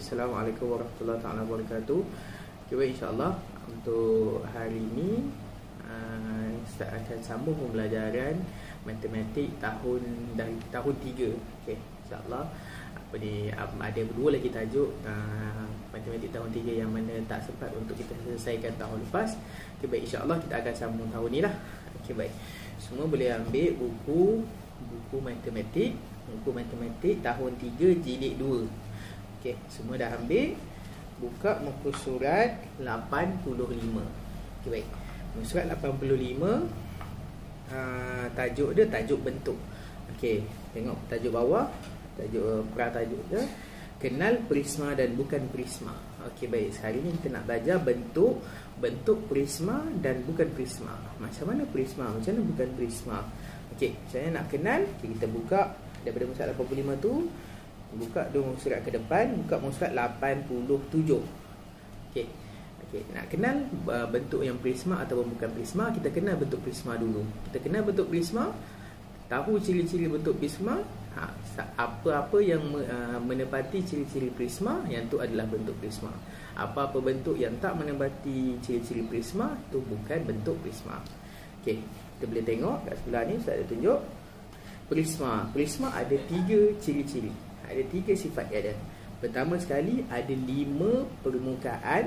Assalamualaikum warahmatullahi wabarakatuh. Okay, baik, insyaAllah untuk hari ini saya akan sambung pembelajaran matematik dari tahun 3. Okay, insyaAllah ada berdua lagi tajuk matematik tahun 3 yang mana tak sempat untuk kita selesaikan tahun lepas. Okay, baik, insyaAllah kita akan sambung tahun ni lah. Okay, baik, semua boleh ambil buku matematik tahun 3 jilid 2. Okey, semua dah ambil. Buka muka surat 85. Okey, baik. Muka surat 85, tajuk dia tajuk bentuk. Okey, tengok tajuk bawah, tajuk pra-tajuk dia, kenal prisma dan bukan prisma. Okey, baik. Hari ni kita nak belajar bentuk prisma dan bukan prisma. Macam mana prisma, macam mana bukan prisma. Okey, saya nak kenal. Okay, kita buka daripada muka surat 85 tu, buka dua muka surat ke depan, buka muka surat 87. Okey. Nak kenal bentuk yang prisma ataupun bukan prisma, kita kenal bentuk prisma dulu. Kita kenal bentuk prisma, tahu ciri-ciri bentuk prisma, apa-apa yang menepati ciri-ciri prisma, yang tu adalah bentuk prisma. Apa-apa bentuk yang tak menepati ciri-ciri prisma, tu bukan bentuk prisma. Okey, kita boleh tengok kat sebelah ni saya ada tunjuk prisma ada 3 ciri-ciri. Ada 3 sifat dia ada. Pertama sekali, ada 5 permukaan,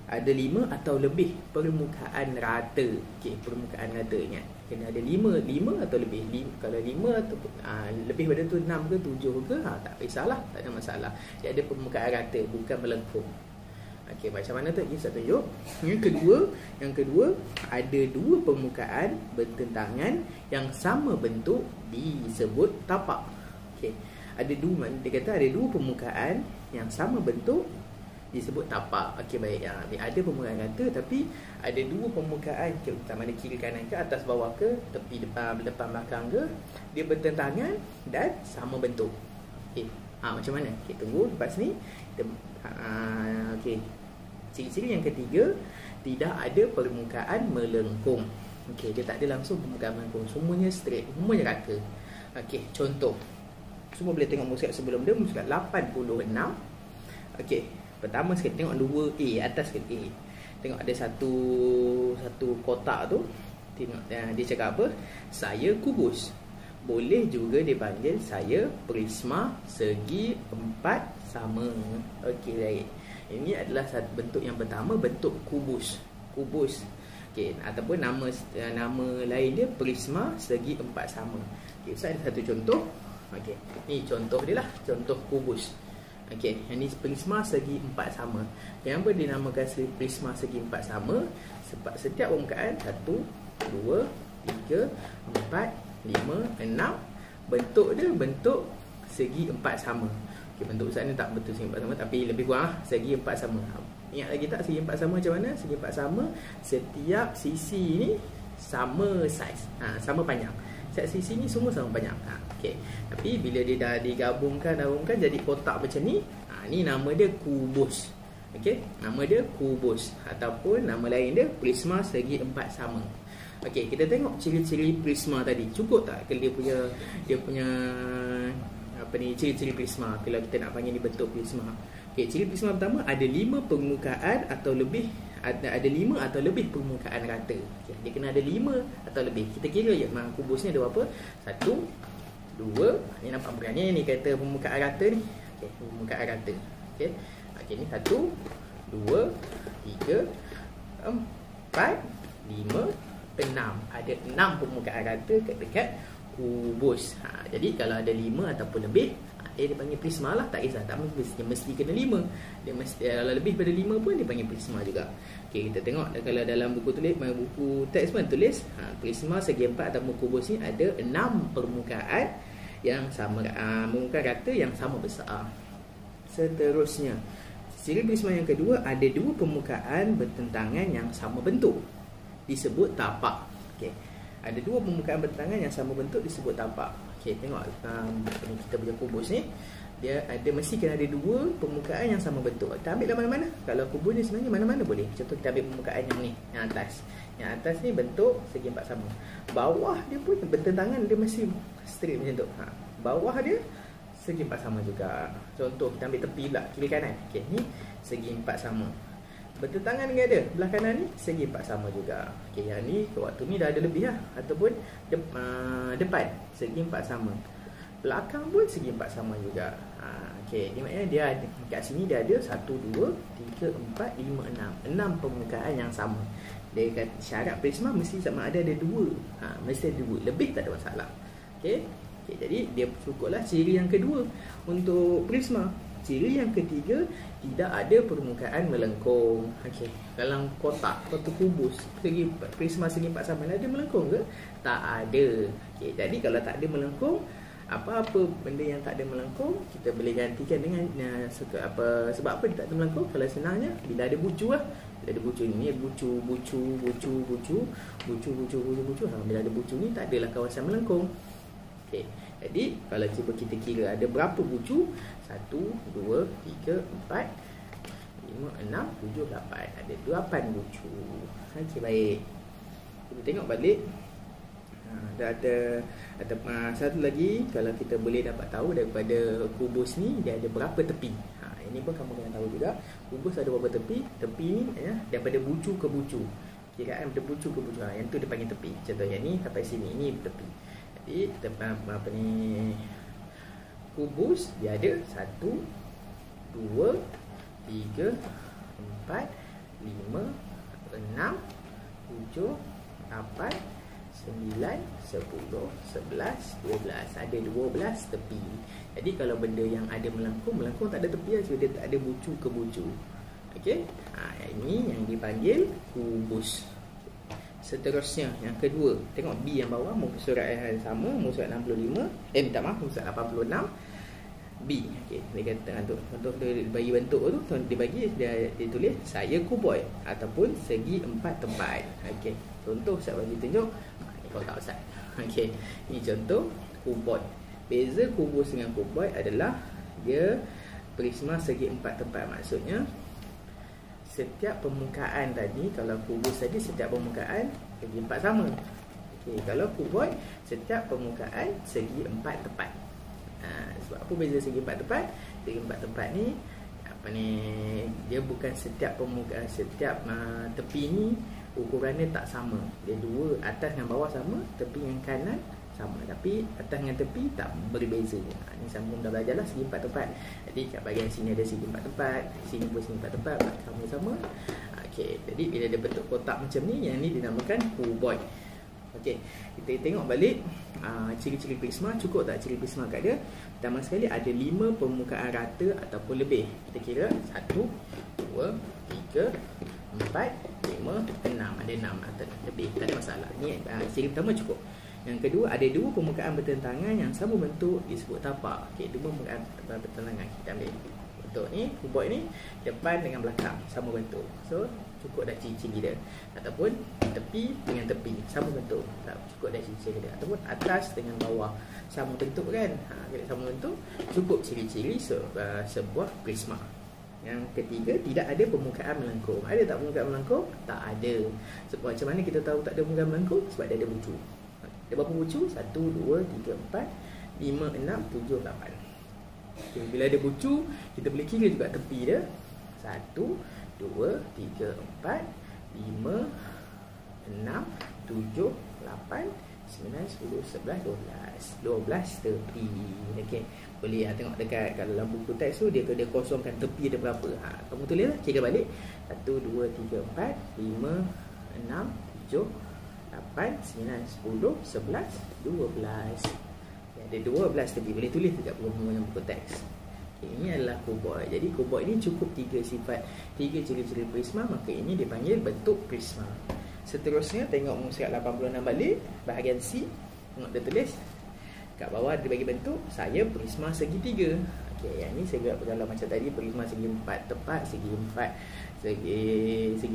ada 5 atau lebih permukaan rata. Okey, permukaan rata, ingat. Kena ada 5 atau lebih. Kalau 5 atau lebih pada tu 6 ke 7 ke, tak kisahlah, tak ada masalah. Dia ada permukaan rata, bukan melengkung. Okey, macam mana tu? Ini saya tunjuk. Yang kedua, ada 2 permukaan bertentangan yang sama bentuk disebut tapak. Okey. Dia kata ada 2 permukaan yang sama bentuk disebut tapak. Okey, baik. Ada permukaan rata, tapi ada 2 permukaan, tak mana kiri kanan ke, atas bawah ke, tepi depan belakang ke, dia bertentangan dan sama bentuk. Okey. Macam mana? Okey, tunggu lepas ni. Okey. Ciri-ciri yang ketiga, tidak ada permukaan melengkung. Okey, dia tak ada langsung permukaan melengkung. Semuanya straight, semuanya rata. Okey, contoh. Semua boleh tengok muka surat sebelum dia, muka surat 86. Okey, pertama sekali tengok 2A, atas sekali A. Tengok ada satu kotak tu. Tengok dia cakap apa? Saya kubus. Boleh juga dipanggil saya prisma segi 4 sama. Okey, baik. Ini adalah satu bentuk yang pertama, bentuk kubus. Okey, ataupun nama lain dia prisma segi 4 sama. Okey, saya ada satu contoh. Okey, ni contoh dia lah, contoh kubus. Okey, yang ni prisma segi 4 sama. Kenapa dinamakan prisma segi 4 sama? Sebab setiap permukaan 1, 2, 3, 4, 5, 6, bentuk dia bentuk segi 4 sama. Okay, bentuk saat ni tak betul segi 4 sama, tapi lebih kurang segi 4 sama. Ingat lagi tak segi 4 sama macam mana? Segi 4 sama, setiap sisi ni sama saiz, sama panjang. Setiap sisi ni semua sama panjang. Okay. Tapi bila dia dah digabungkan jadi kotak macam ni, ni nama dia kubus. Okey, nama dia kubus, ataupun nama lain dia prisma segi 4 sama. Okey, kita tengok ciri-ciri prisma tadi. Cukup tak dia punya ciri-ciri prisma kalau kita nak panggil ni bentuk prisma. Okey, ciri prisma pertama, ada 5 permukaan atau lebih, ada 5 atau lebih permukaan rata. Okey, dia kena ada 5 atau lebih. Kita kira je kubus ni ada berapa? 1, 2, ni nampak bukannya ni kata permukaan rata ni. Okey, permukaan rata. Okey. Okey, ni 1, 2, 3, 4, 5, 6. Ada 6 permukaan rata dekat kubus. Jadi kalau ada 5 ataupun lebih, dia panggil prisma lah. Tak kisah, tak mesti kena 5. Dia mesti, kalau lebih pada 5 pun dia panggil prisma juga. Okey, kita tengok kalau dalam buku tulis, buku teks pun tulis prisma segi 4 ataupun kubus ni ada 6 permukaan yang sama, permukaan rata yang sama besar. Seterusnya, ciri prisma yang kedua, ada 2 permukaan bertentangan yang sama bentuk disebut tapak. Okey, ada 2 permukaan bertentangan yang sama bentuk disebut tapak. Okey, tengok kita punya kubus ni, dia mesti kena ada 2 permukaan yang sama bentuk. Kita ambil dah mana-mana. Kalau kubus ni sebenarnya mana-mana boleh. Contoh kita ambil permukaan yang ni, yang atas. Yang atas ni bentuk segi 4 sama. Bawah dia pun bertentangan, dia mesti straight macam tu. Bawah dia segi 4 sama juga. Contoh kita ambil tepi pula, kiri kanan. Okey, ni segi 4 sama. Bertentangan dengan dia, belah kanan ni segi 4 sama juga. Okey, yang ni waktu ni dah ada lebih lah. Ataupun depan segi 4 sama. Belakang pun segi 4 sama juga. Okey, ni maknanya dia ada, kat sini dia ada 1, 2, 3, 4, 5, 6. 6 permukaan yang sama. Dia kata syarat prisma mesti sama ada 2. Mesti ada 2. Lebih tak ada masalah. Okey. Okey, jadi dia cukuplah ciri yang kedua untuk prisma. Ciri yang ketiga, tidak ada permukaan melengkung. Okey, dalam kotak kubus segi prisma segi 4 sama ada melengkung ke? Tak ada. Okey, jadi kalau tak ada melengkung, apa-apa benda yang tak ada melengkung kita boleh gantikan dengan sebab apa dia tak ada melengkung? Kalau senangnya bila ada bucu lah. Bila ada bucu ni bucu. Bila ada bucu ni tak adalah kawasan melengkung. Okey. Jadi kalau cuba kita kira ada berapa bucu? 1, 2, 3, 4, 5, 6, 7, 8. Ada 8 bucu. Okey, baik. Kita tengok balik. Dah ada satu lagi, kalau kita boleh dapat tahu daripada kubus ni dia ada berapa tepi. Ini pun kamu kena tahu juga. Kubus ada berapa tepi? Tepi ni daripada bucu ke bucu. Kiraan daripada bucu ke bucu. Yang tu dia panggil tepi. Contohnya ni sampai sini, ini tepi. Jadi apa ni, kubus dia ada 1, 2, 3, 4, 5, 6, 7, 8, 9, 10, 11, 12. Ada 12 tepi. Jadi kalau benda yang ada melengkung tak ada tepi lah, dia tak ada bucu ke bucu. Okey. Ini yang dipanggil kubus. Seterusnya yang kedua, tengok B yang bawah, muka surat yang sama, muka surat 65. Minta maaf, muka surat 86. B. Okey, dia kata contoh dia bagi bentuk tu, dia bagi dia tulis saya kuboid ataupun segi 4 tempat. Okey. Contoh saya bagi tunjuk. Tak usah. Okey, ini contoh kuboid. Beza kubus dengan kuboid adalah dia prisma segi 4 tempat. Maksudnya setiap permukaan tadi, kalau kubus tadi setiap permukaan segi 4 sama. Okey, kalau kuboid setiap permukaan segi 4 tepat. Sebab apa beza segi 4 tepat? Segi 4 tepat ni dia bukan setiap permukaan, setiap tepi ni ukurannya tak sama. Dia dua, atas dengan bawah sama, tepi yang kanan sama, tapi atas dengan tepi tak berbeza. Ini sambung dah belajar lah segi 4 tempat. Jadi kat bahagian sini ada segi 4 tempat, sini pun segi 4 tempat, sama-sama. Okey, jadi bila dia bentuk kotak macam ni, yang ni dinamakan kuboid. Okey, kita tengok balik ciri-ciri prisma. Cukup tak ciri prisma kat dia? Pertama sekali ada 5 permukaan rata ataupun lebih. Kita kira 1, 2, 3, 4, 5, 6. Ada 6 atau lebih, tak ada masalah. Ni ciri pertama cukup. Yang kedua, ada 2 permukaan bertentangan yang sama bentuk disebut tapak. Okey, 2 permukaan bertentangan. Kita ambil bentuk ni, kuboid ni, depan dengan belakang sama bentuk. So cukup dah ciri-ciri dia. Ataupun tepi dengan tepi sama bentuk, cukup dah ciri-ciri dia. Ataupun atas dengan bawah sama bentuk kan. Kalau sama bentuk, cukup ciri-ciri sebuah prisma. Yang ketiga, tidak ada permukaan melengkung. Ada tak permukaan melengkung? Tak ada. Sebab macam mana kita tahu tak ada permukaan melengkung? Sebab dia ada bucu. Ada berapa bucu? 1, 2, 3, 4, 5, 6, 7, 8. Okay, bila ada bucu, kita boleh kira juga tepi dia. 1, 2, 3, 4, 5, 6, 7, 8, 9, 10, 11, 12. 12 tepi. Okey. Boleh tengok dekat kalau dalam buku teks tu dia kosongkan tepi dia berapa. Kamu tulis lah, kira balik. 1, 2, 3, 4, 5, 6, 7, 8, 9, 10, 11, 12. Ada 12 tepi. Boleh tulis dekat buku teks. Okay, ini adalah kuboid. Jadi kuboid ini cukup 3 sifat, 3 ciri-ciri prisma, maka ini dipanggil bentuk prisma. Seterusnya tengok muka surat 86 balik, bahagian C. Tengok dia tulis kat bawah dia bagi bentuk saya prisma segitiga. Okey, yang ni saya gerak dalam macam tadi, prisma segi 4 tepat, segi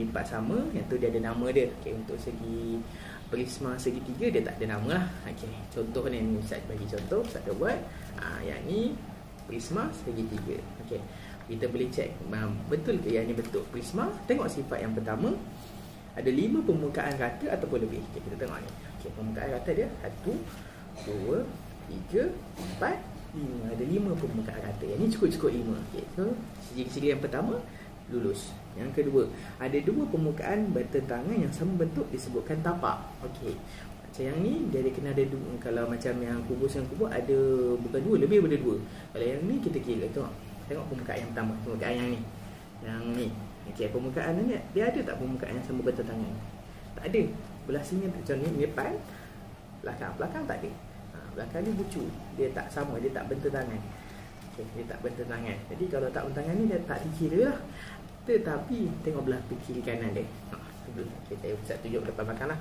4 sama. Yang tu dia ada nama dia. Okey, untuk segi prisma segitiga dia tak ada nama lah. Okey, contoh ni Ustaz bagi contoh, Ustaz dah buat. Yang ni prisma segitiga. Okey, kita boleh cek betul ke yang ni bentuk prisma. Tengok sifat yang pertama, ada 5 permukaan rata ataupun lebih. Okay, kita tengok ni. Okey, permukaan rata dia 1, 2, 3, 4, 5. Ada 5 permukaan rata. Yang ni cukup-cukup 5. Okay. So ciri-ciri yang pertama lulus. Yang kedua, ada 2 permukaan bertentangan yang sama bentuk disebutkan tapak. Okey. Macam yang ni dia ada kena ada 2. Kalau macam yang kubus ada bukan 2, lebih daripada 2. Kalau yang ni kita kira tengok permukaan yang pertama, permukaan yang ni. Yang ni. Okey, permukaan ni dia ada tak permukaan yang sama bertentangan? Tak ada. Belah sini macam ni depan, belakang tak ada. Belakang ni bucu. Dia tak sama, dia tak bertentangan. Okay, dia tak bertentangan. Jadi kalau tak bertentangan ni dia tak dikira lah. Tetapi tengok belah kiri kanan dia. Okay, saya pusat tunjuk depan belakang lah.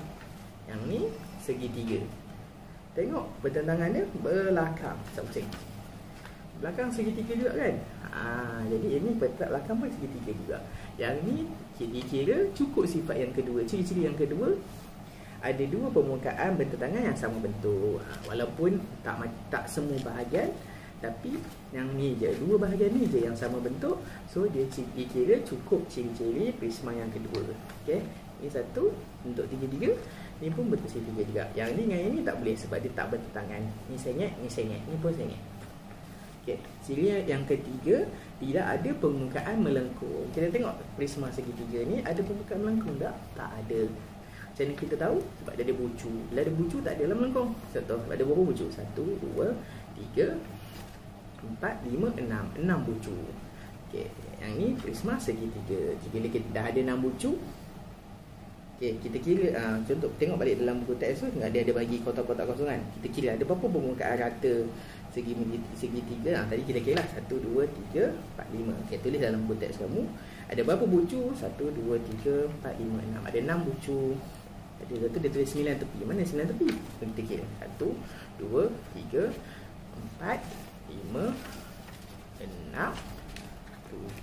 Yang ni segitiga. Tengok bertentangan dia belakang. Pusing. Belakang segitiga juga kan. Jadi ini petak belakang pun segitiga juga. Yang ni kira cukup sifat yang kedua. Ciri-ciri yang kedua, ada 2 permukaan bertentangan yang sama bentuk. Walaupun tak semua bahagian, tapi yang ni je, 2 bahagian ni je yang sama bentuk. So dia dikira cukup ciri-ciri prisma yang kedua. Okey, ini satu bentuk 3-3. Ni pun bentuk 3 juga. Yang ni dengan yang ni tak boleh sebab dia tak bertentangan. Ni sengit, ni pun sengit. Okey, ciri yang ketiga, tidak ada permukaan melengkung. Kita tengok prisma segitiga ni ada permukaan melengkung tak? Tak ada. Macam ni kita tahu? Sebab dia ada bucu. Bila ada bucu tak ada melengkung. Contoh, ada berapa bucu? 1, 2, 3, 4, 5, 6 bucu. Okey, yang ni prisma segitiga. Bila kita dah ada 6 bucu, okey, kita kira contoh tengok balik dalam buku teks tu, dia ada bagi kotak-kotak kosongan. Kita kira ada berapa permukaan rata segitiga. Tadi kita kira lah 1, 2, 3, 4, 5. Okey, tulis dalam buku teks kamu. Ada berapa bucu? 1, 2, 3, 4, 5, 6. Ada 6 bucu. Tadi tu dia tulis 9 tepi. Mana 9 tepi? Kita kira 1, 2, 3, 4, 5, 6,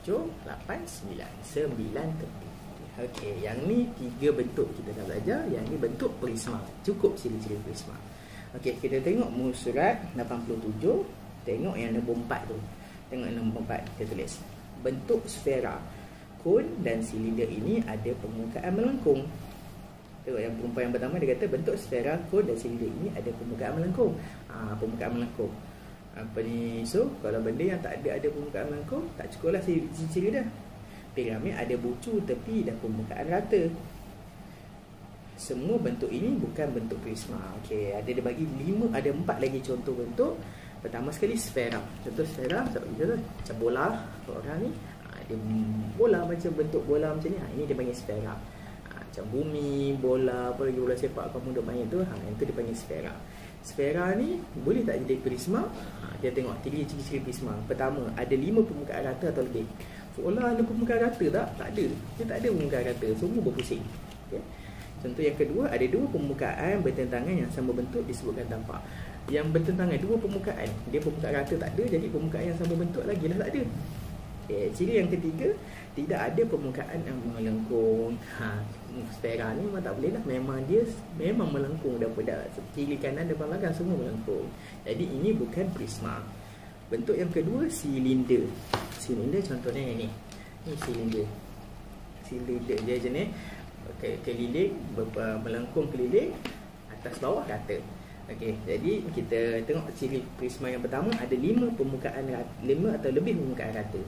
7, 8, 9 tepi. Okey, yang ni 3 bentuk kita dah belajar. Yang ni bentuk prisma. Cukup ciri-ciri prisma. Okey, kita tengok muka surat 87. Tengok yang nombor 4 tu. Tengok yang nombor 4. Kita tulis bentuk sfera, kon dan silinder ini ada permukaan melengkung. Tengok yang perempuan yang pertama, dia kata bentuk sfera, kon dan silinder ini ada permukaan melengkung. Permukaan melengkung. Apa ni? So, kalau benda yang tak ada permukaan melengkung, tak cukuplah ciri-ciri dia. Piramid ada bucu tepi dan permukaan rata. Semua bentuk ini bukan bentuk prisma. Okey, ada dia bagi 5, ada 4 lagi contoh bentuk. Pertama sekali sfera. Contoh sfera macam bola. Orang ni dia bola macam bentuk bola macam ni. Ini dia panggil sfera. Macam bumi, bola, apa lagi bola sepak kamu duk main tu, itu dia panggil sfera. Sfera ni boleh tak jadi prisma? Dia tengok ciri-ciri prisma. Pertama, ada 5 permukaan rata atau lebih. Bola ada permukaan rata tak? Tak ada. Dia tak ada permukaan rata. Semua berpusing. Okay. Contoh yang kedua, ada 2 permukaan bertentangan yang sama bentuk disebutkan tapak. Yang bertentangan 2 permukaan, dia permukaan rata tak ada, jadi permukaan yang sama bentuk lagi dah tak ada. Okay. Ciri yang ketiga, tidak ada permukaan yang melengkung. Sfera ni memang tak boleh lah. Memang melengkung daripada kiri kanan depan belakang semua melengkung. Jadi ini bukan prisma. Bentuk yang kedua, silinder. Silinder contohnya yang ni. Ni silinder. Silinder dia jenis keliling, melengkung keliling, atas bawah rata. Okey, jadi kita tengok ciri prisma yang pertama, ada 5 permukaan rata, 5 atau lebih permukaan rata.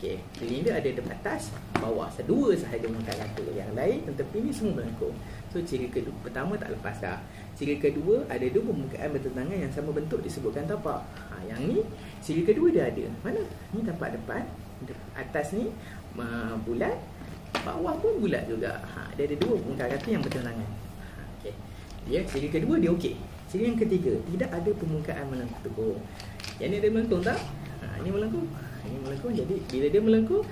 Okey, silinder ada di atas, bawah, 2 sahaja permukaan rata. Yang lain yang tepi ni semua melengkung. So ciri kedua pertama tak lepas dah. Ciri kedua, ada 2 permukaan bertentangan yang sama bentuk disebutkan tapak. Yang ni ciri kedua dia ada. Mana? Ni tapak depan, atas ni bulat, bawah pun bulat juga. Dia ada 2 permukaan rata yang bertentangan. Okey. Dia ciri kedua dia okey. Ciri yang ketiga, tidak ada permukaan melengkung. Yang ni ada melengkung tak? Ini melengkung. Ini melengkung. Jadi bila dia melengkung,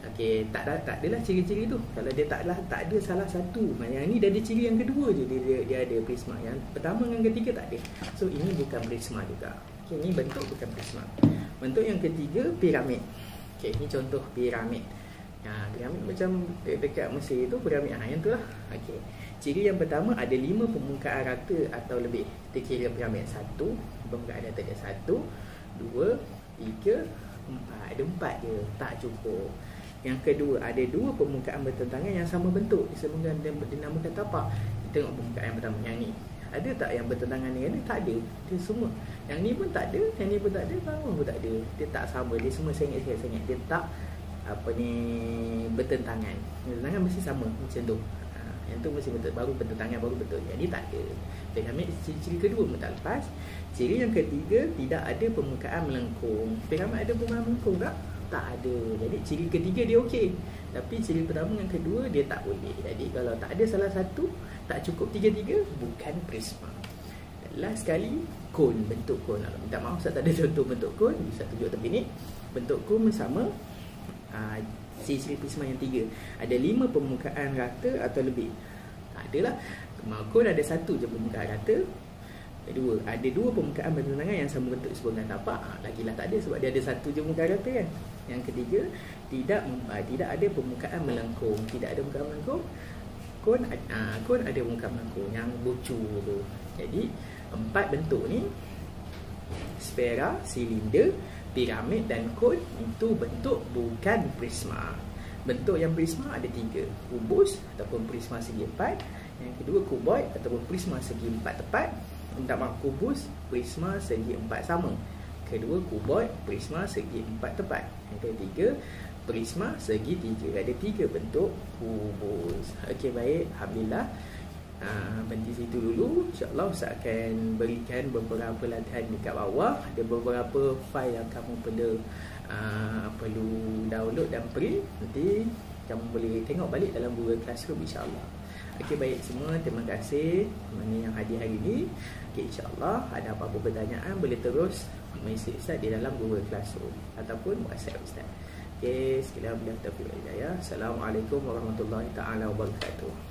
okey, tak adalah ciri-ciri tu. Kalau dia tak ada salah satu. Yang ni dah ada ciri yang kedua je dia ada prisma. Yang pertama dengan ketiga tak ada. So ini bukan prisma juga. Okey, ini bentuk bukan prisma. Bentuk yang ketiga, piramid. Okey, ini contoh piramid. Piramid macam dekat Mesir tu piramid. Yang tu lah. Okey. Ciri yang pertama, ada 5 permukaan rata atau lebih. Kita kira piramid 1, permukaan rata dia 1, 2, 3, 4. Ada 4 je, tak cukup. Yang kedua, ada 2 permukaan bertentangan yang sama bentuk, disebutkan dinamakan tapak. Kita tengok permukaan yang pertama yang ni. Ada tak yang bertentangan dengan dia? Tak ada. Dia semua. Yang ni pun tak ada, yang ni pun tak ada, bangun pun tak ada. Dia tak sama. Dia semua sengit-sengit. Dia tak bertentangan. Bertentangan mesti sama macam tu. Yang tu mesti betul, baru bertentangan, baru betul. Yang ni tak ada. Dia ambil ciri kedua pun tak lepas. Ciri yang ketiga, tidak ada permukaan melengkung. Piramid ada permukaan melengkung tak? Tak ada. Jadi ciri ketiga dia okey. Tapi ciri pertama yang kedua dia tak boleh. Jadi kalau tak ada salah satu, tak cukup tiga-tiga, bukan prisma. Last sekali, kon, bentuk kon. Minta maaf saya tak ada contoh bentuk kon, bisa tunjuk tepi ni. Bentuk kon sama ciri prisma yang tiga. Ada 5 permukaan rata atau lebih. Tak adalah. Kon ada satu je permukaan rata. Kedua, ada 2 permukaan bertentangan yang sama bentuk sebuah tapak. Lagilah tak ada sebab dia ada satu je permukaan rata kan. Yang ketiga, tidak ada permukaan melengkung. Tidak ada permukaan melengkung. Kon ada permukaan melengkung yang bocor tu. Jadi 4 bentuk ni, sfera, silinder, piramid dan kon, itu bentuk bukan prisma. Bentuk yang prisma ada 3, kubus ataupun prisma segi 4. Yang kedua, kuboid ataupun prisma segi 4 tepat. Minta maaf, kubus, prisma segi 4 sama. Kedua, kuboid, prisma segi 4 tepat. Yang ketiga, prisma segi 3. Ada 3 bentuk kubus. Okey, baik, alhamdulillah. Berhenti situ dulu. InsyaAllah Ustaz akan berikan beberapa latihan dekat bawah. Ada beberapa file yang kamu perlu download dan print. Nanti kamu boleh tengok balik dalam Google Classroom, insyaAllah. Okey, baik semua, terima kasih yang hadir hari ini. Okey, insyaAllah ada apa-apa pertanyaan boleh terus mesej Ustaz di dalam Google Classroom ataupun WhatsApp Ustaz. Okey, sekian, bila taufiq wal hidayah. Assalamualaikum warahmatullahi taala wabarakatuh.